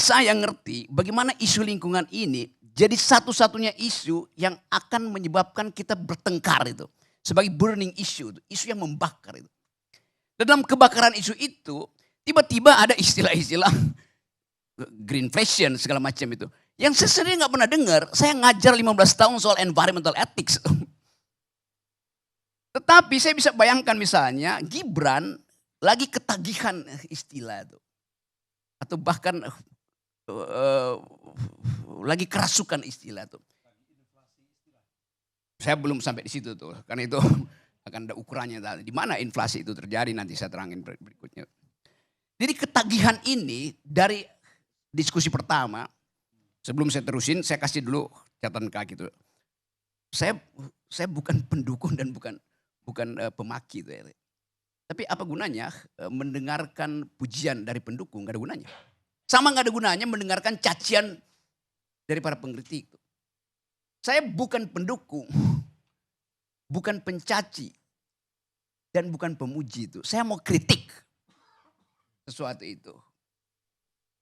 saya ngerti bagaimana isu lingkungan ini jadi satu-satunya isu yang akan menyebabkan kita bertengkar itu. Sebagai burning issue, isu yang membakar itu. Dalam kebakaran isu itu, tiba-tiba ada istilah-istilah green fashion segala macam itu. Yang saya sendiri nggak pernah dengar, saya ngajar 15 tahun soal environmental ethics. Tetapi saya bisa bayangkan misalnya Gibran lagi ketagihan istilah itu. Atau bahkan lagi kerasukan istilah itu. Saya belum sampai di situ tuh, karena itu akan ada ukurannya. Di mana inflasi itu terjadi nanti saya terangin berikutnya. Jadi ketagihan ini dari diskusi pertama, sebelum saya terusin, saya kasih dulu catatan kaki itu. Saya bukan pendukung dan bukan pemaki itu ya. Tapi apa gunanya mendengarkan pujian dari pendukung, gak ada gunanya. Sama gak ada gunanya mendengarkan cacian dari para pengkritik. Saya bukan pendukung, bukan pencaci, dan bukan pemuji itu. Saya mau kritik sesuatu itu.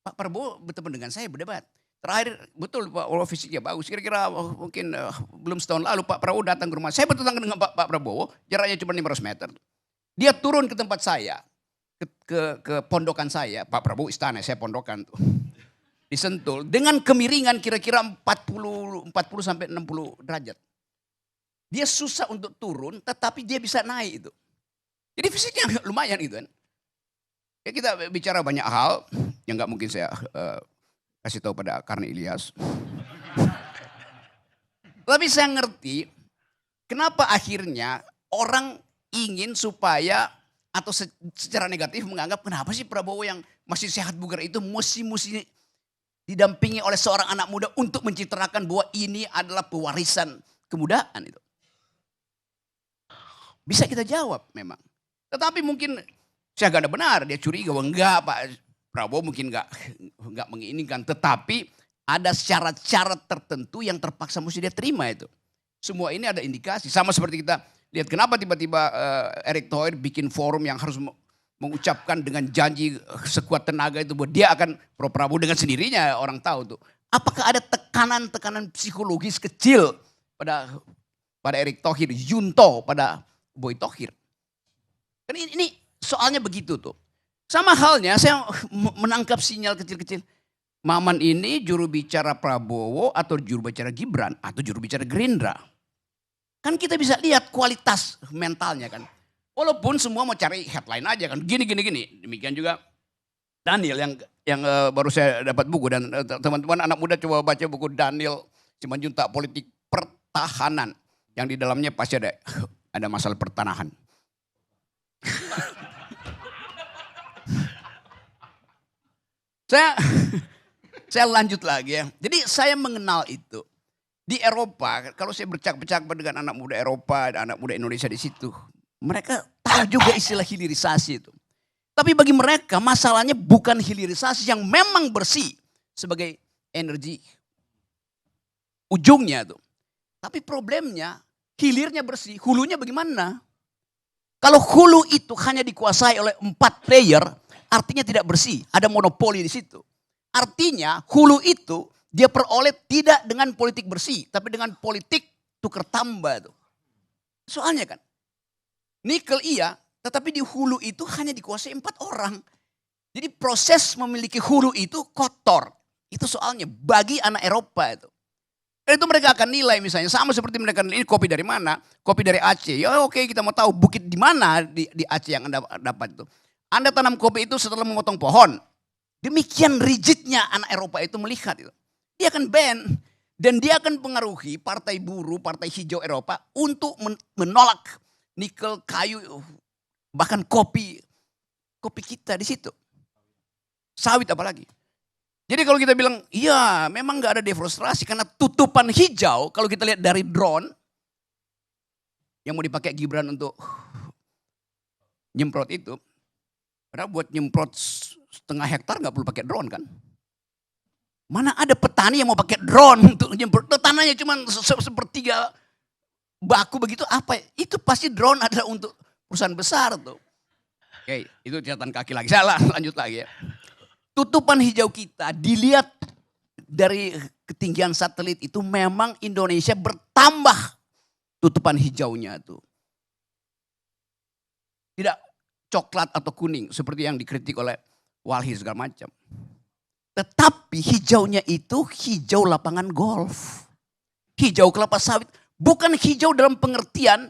Pak Prabowo bertemu dengan saya berdebat. Terakhir betul Pak Prabowo fisiknya bagus. Kira-kira mungkin belum setahun lalu Pak Prabowo datang ke rumah. Saya bertetangga dengan Pak Prabowo, jaraknya cuma 500 meter. Dia turun ke tempat saya, ke pondokan saya. Pak Prabowo istana, saya pondokan tuh. Di Sentul dengan kemiringan kira-kira 40 sampai 60 derajat. Dia susah untuk turun tetapi dia bisa naik itu. Jadi fisiknya lumayan itu kan. Ya kita bicara banyak hal yang nggak mungkin saya kasih tahu pada Karni Ilyas. Tapi saya ngerti kenapa akhirnya orang ingin supaya atau secara negatif menganggap kenapa sih Prabowo yang masih sehat bugar itu mesti didampingi oleh seorang anak muda untuk mencitrakan bahwa ini adalah pewarisan kemudaan itu. Bisa kita jawab memang. Tetapi mungkin saya gak ada benar, dia curiga bahwa enggak Pak Prabowo mungkin enggak menginginkan. Tetapi ada syarat-syarat tertentu yang terpaksa mesti dia terima itu. Semua ini ada indikasi. Sama seperti kita lihat kenapa tiba-tiba Erick Thohir bikin forum yang harus mengucapkan dengan janji sekuat tenaga itu bahwa dia akan pro Prabowo dengan sendirinya orang tahu tuh. Apakah ada tekanan-tekanan psikologis kecil pada Erick Thohir, Junto pada Boy Thohir. Kan ini soalnya begitu tuh. Sama halnya saya menangkap sinyal kecil-kecil. Maman ini juru bicara Prabowo atau juru bicara Gibran atau juru bicara Gerindra. Kan kita bisa lihat kualitas mentalnya kan. Walaupun semua mau cari headline aja kan, gini. Demikian juga Daniel yang baru saya dapat buku dan teman-teman anak muda coba baca buku Daniel Simanjuntak Politik Pertahanan yang di dalamnya pasti ada masalah pertanahan. Saya lanjut lagi ya. Jadi saya mengenal itu di Eropa. Kalau saya bercakap-cakap dengan anak muda Eropa dan anak muda Indonesia di situ. Mereka tahu juga istilah hilirisasi itu. Tapi bagi mereka masalahnya bukan hilirisasi yang memang bersih sebagai energi ujungnya tuh. Tapi problemnya hilirnya bersih, hulunya bagaimana? Kalau hulu itu hanya dikuasai oleh 4 player, artinya tidak bersih, ada monopoli di situ. Artinya hulu itu dia peroleh tidak dengan politik bersih, tapi dengan politik tukar tambah tuh. Soalnya kan nikel iya, tetapi di hulu itu hanya dikuasai 4 orang. Jadi proses memiliki hulu itu kotor. Itu soalnya bagi anak Eropa itu. Dan itu mereka akan nilai misalnya sama seperti mereka nilai ini kopi dari mana? Kopi dari Aceh. Ya oke, kita mau tahu bukit di mana di Aceh yang Anda dapat itu. Anda tanam kopi itu setelah memotong pohon. Demikian rigidnya anak Eropa itu melihat itu. Dia akan ban dan dia akan pengaruhi partai buruh, partai hijau Eropa untuk menolak nikel, kayu, bahkan kopi kita di situ. Sawit apalagi. Jadi kalau kita bilang, iya memang gak ada deforestasi karena tutupan hijau, kalau kita lihat dari drone, yang mau dipakai Gibran untuk nyemprot itu, padahal buat nyemprot setengah hektar gak perlu pakai drone kan. Mana ada petani yang mau pakai drone untuk nyemprot, tanahnya cuma sepertiga baku begitu apa? Itu pasti drone adalah untuk perusahaan besar tuh. Oke, itu catatan kaki lagi. Saya lanjut lagi ya. tutupan hijau kita dilihat dari ketinggian satelit itu memang Indonesia bertambah tutupan hijaunya tuh. Tidak coklat atau kuning seperti yang dikritik oleh Walhi segala macam. Tetapi hijaunya itu hijau lapangan golf. Hijau kelapa sawit. Bukan hijau dalam pengertian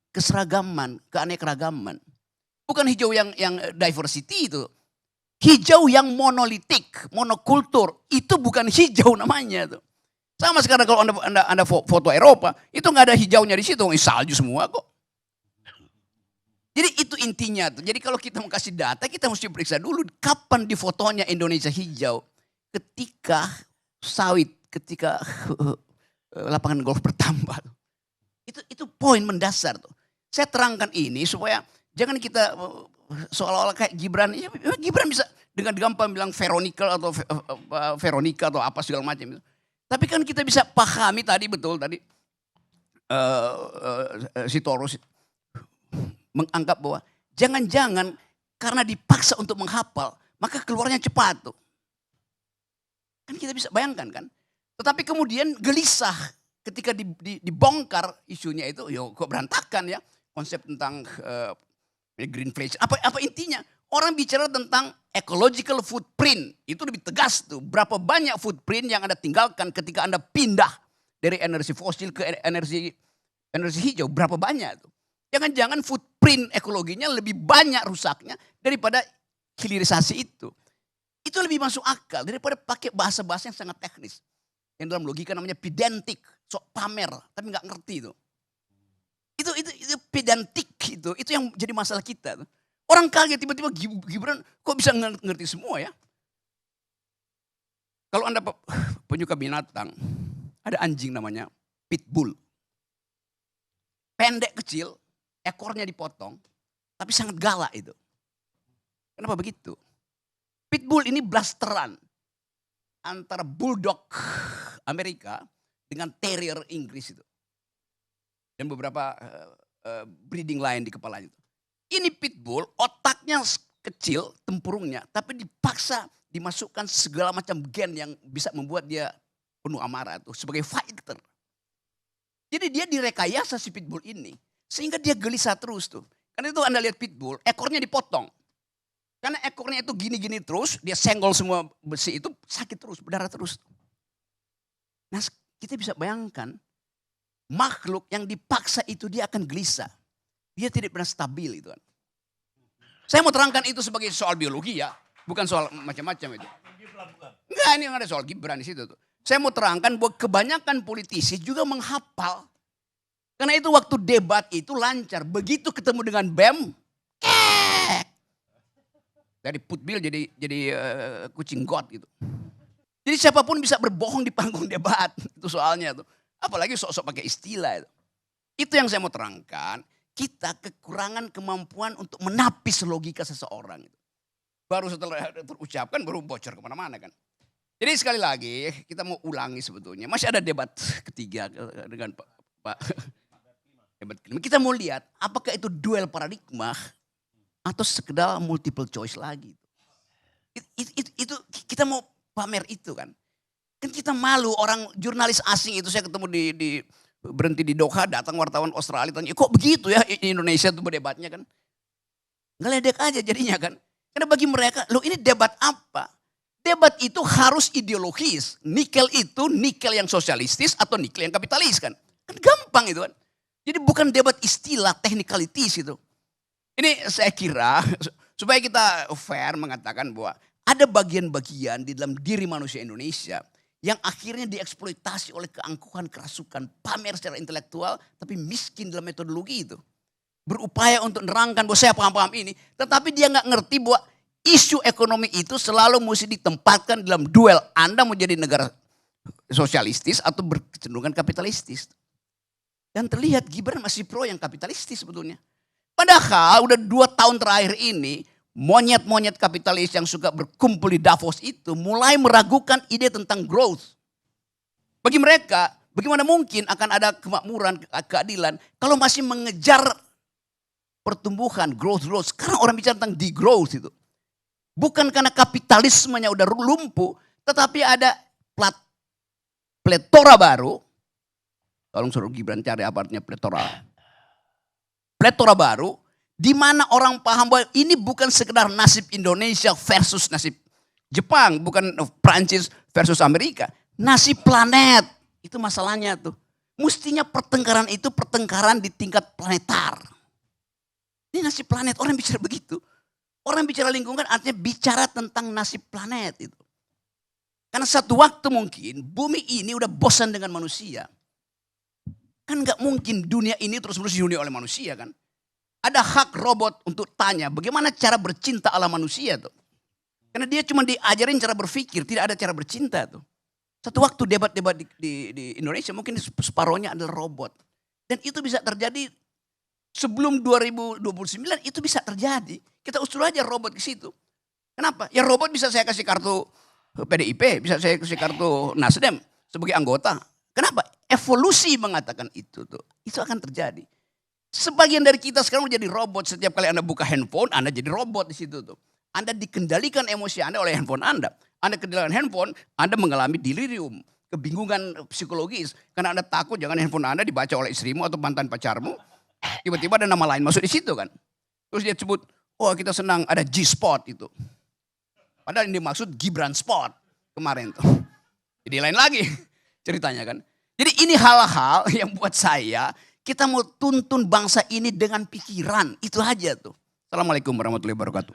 keseragaman, keanekaragaman. Bukan hijau yang diversity itu. Hijau yang monolitik, monokultur. Itu bukan hijau namanya tuh. Sama sekarang kalau anda foto Eropa, itu nggak ada hijaunya di situ, salju semua kok. Jadi itu intinya tuh. Jadi kalau kita mau kasih data, kita mesti periksa dulu kapan di fotonya Indonesia hijau. Ketika sawit, ketika lapangan golf bertambah. Itu poin mendasar tuh. Saya terangkan ini supaya jangan kita seolah-olah kayak Gibran. Ya, Gibran bisa dengan gampang bilang Veronica atau apa segala macam. Tapi kan kita bisa pahami tadi betul tadi si Torus menganggap bahwa jangan-jangan karena dipaksa untuk menghafal, maka keluarnya cepat tuh. Kan kita bisa bayangkan kan. Tetapi kemudian gelisah ketika dibongkar isunya itu, yo kok berantakan ya. Konsep tentang greenflation. Apa intinya? Orang bicara tentang ecological footprint. Itu lebih tegas tuh. Berapa banyak footprint yang Anda tinggalkan ketika Anda pindah dari energi fosil ke energi hijau. Berapa banyak tuh. Jangan-jangan footprint ekologinya lebih banyak rusaknya daripada hilirisasi itu. Itu lebih masuk akal daripada pakai bahasa-bahasa yang sangat teknis. Yang dalam logika namanya pedantic, sok pamer, tapi nggak ngerti itu. Itu pedantic itu yang jadi masalah kita. Orang kaget tiba-tiba Gibran kok bisa ngerti semua ya. Kalau Anda penyuka binatang, ada anjing namanya pitbull. Pendek kecil, ekornya dipotong, tapi sangat galak itu. Kenapa begitu? Pitbull ini blasteran antara bulldog Amerika dengan terrier Inggris itu. Dan beberapa breeding lain di kepalanya itu. Ini pitbull, otaknya kecil, tempurungnya, tapi dipaksa dimasukkan segala macam gen yang bisa membuat dia penuh amarah tuh sebagai fighter. Jadi dia direkayasa si pitbull ini. Sehingga dia gelisah terus tuh. Karena itu Anda lihat pitbull, ekornya dipotong. Karena ekornya itu gini-gini terus, dia senggol semua besi itu sakit terus, berdarah terus. Nah kita bisa bayangkan, makhluk yang dipaksa itu dia akan gelisah. Dia tidak pernah stabil itu kan. Saya mau terangkan itu sebagai soal biologi ya, bukan soal macam-macam itu. Enggak, ini ada soal Gibran di situ tuh. Saya mau terangkan bahwa kebanyakan politisi juga menghafal. Karena itu waktu debat itu lancar. Begitu ketemu dengan BEM, dari putbil jadi kucing got gitu. Jadi siapapun bisa berbohong di panggung debat. Itu soalnya tuh. Apalagi sok-sok pakai istilah itu. Itu yang saya mau terangkan. Kita kekurangan kemampuan untuk menapis logika seseorang. Baru setelah terucapkan baru bocor kemana-mana kan. Jadi sekali lagi kita mau ulangi sebetulnya. Masih ada debat ketiga dengan Pak. Kita mau lihat apakah itu duel paradigma atau sekedar multiple choice lagi. Itu kita mau pamer itu kan. Kan kita malu orang jurnalis asing itu saya ketemu berhenti di Doha datang wartawan Australia tanya kok begitu ya Indonesia tuh berdebatnya kan. Ngeledek aja jadinya kan. Karena bagi mereka loh ini debat apa? Debat itu harus ideologis. Nikel itu nikel yang sosialistis atau nikel yang kapitalis kan. Kan gampang itu kan. Jadi bukan debat istilah, technicalities itu. Ini saya kira supaya kita fair mengatakan bahwa ada bagian-bagian di dalam diri manusia Indonesia yang akhirnya dieksploitasi oleh keangkuhan, kerasukan, pamer secara intelektual tapi miskin dalam metodologi itu. Berupaya untuk nerangkan bahwa saya paham-paham ini, tetapi dia nggak ngerti bahwa isu ekonomi itu selalu mesti ditempatkan dalam duel. Anda mau jadi negara sosialistis atau berkecenderungan kapitalistis. Dan terlihat Gibran masih pro yang kapitalistis sebetulnya. Padahal udah 2 tahun terakhir ini monyet-monyet kapitalis yang suka berkumpul di Davos itu mulai meragukan ide tentang growth. Bagi mereka bagaimana mungkin akan ada kemakmuran, keadilan kalau masih mengejar pertumbuhan, growth. Sekarang orang bicara tentang degrowth itu. Bukan karena kapitalismenya udah lumpuh, tetapi ada pletora baru. Tolong suruh Gibran cari apa artinya pletora. Pletora baru, di mana orang paham bahwa ini bukan sekedar nasib Indonesia versus nasib Jepang, bukan Prancis versus Amerika. Nasib planet, itu masalahnya tuh. Mestinya pertengkaran itu pertengkaran di tingkat planetar. Ini nasib planet, orang bicara begitu. Orang bicara lingkungan artinya bicara tentang nasib planet itu. Karena satu waktu mungkin bumi ini udah bosan dengan manusia. Kan gak mungkin dunia ini terus-menerus dihuni oleh manusia kan. Ada hak robot untuk tanya bagaimana cara bercinta ala manusia tuh. Karena dia cuma diajarin cara berpikir, tidak ada cara bercinta tuh. Satu waktu debat-debat di Indonesia mungkin separohnya adalah robot. Dan itu bisa terjadi sebelum 2029 itu bisa terjadi. Kita usul aja robot ke situ. Kenapa? Ya robot bisa saya kasih kartu PDIP, bisa saya kasih kartu Nasdem sebagai anggota. Kenapa? Evolusi mengatakan itu tuh. Itu akan terjadi. Sebagian dari kita sekarang menjadi robot. Setiap kali Anda buka handphone, Anda jadi robot di situ tuh. Anda dikendalikan emosi Anda oleh handphone Anda. Anda kendalikan handphone, Anda mengalami delirium, kebingungan psikologis. Karena Anda takut jangan handphone Anda dibaca oleh istrimu atau mantan pacarmu. Tiba-tiba ada nama lain masuk di situ kan. Terus dia sebut, oh kita senang ada G-Spot itu. Padahal yang dimaksud Gibran Spot kemarin tuh. Jadi lain lagi ceritanya kan. Jadi ini hal-hal yang buat saya, kita mau tuntun bangsa ini dengan pikiran. Itu aja tuh. Assalamualaikum warahmatullahi wabarakatuh.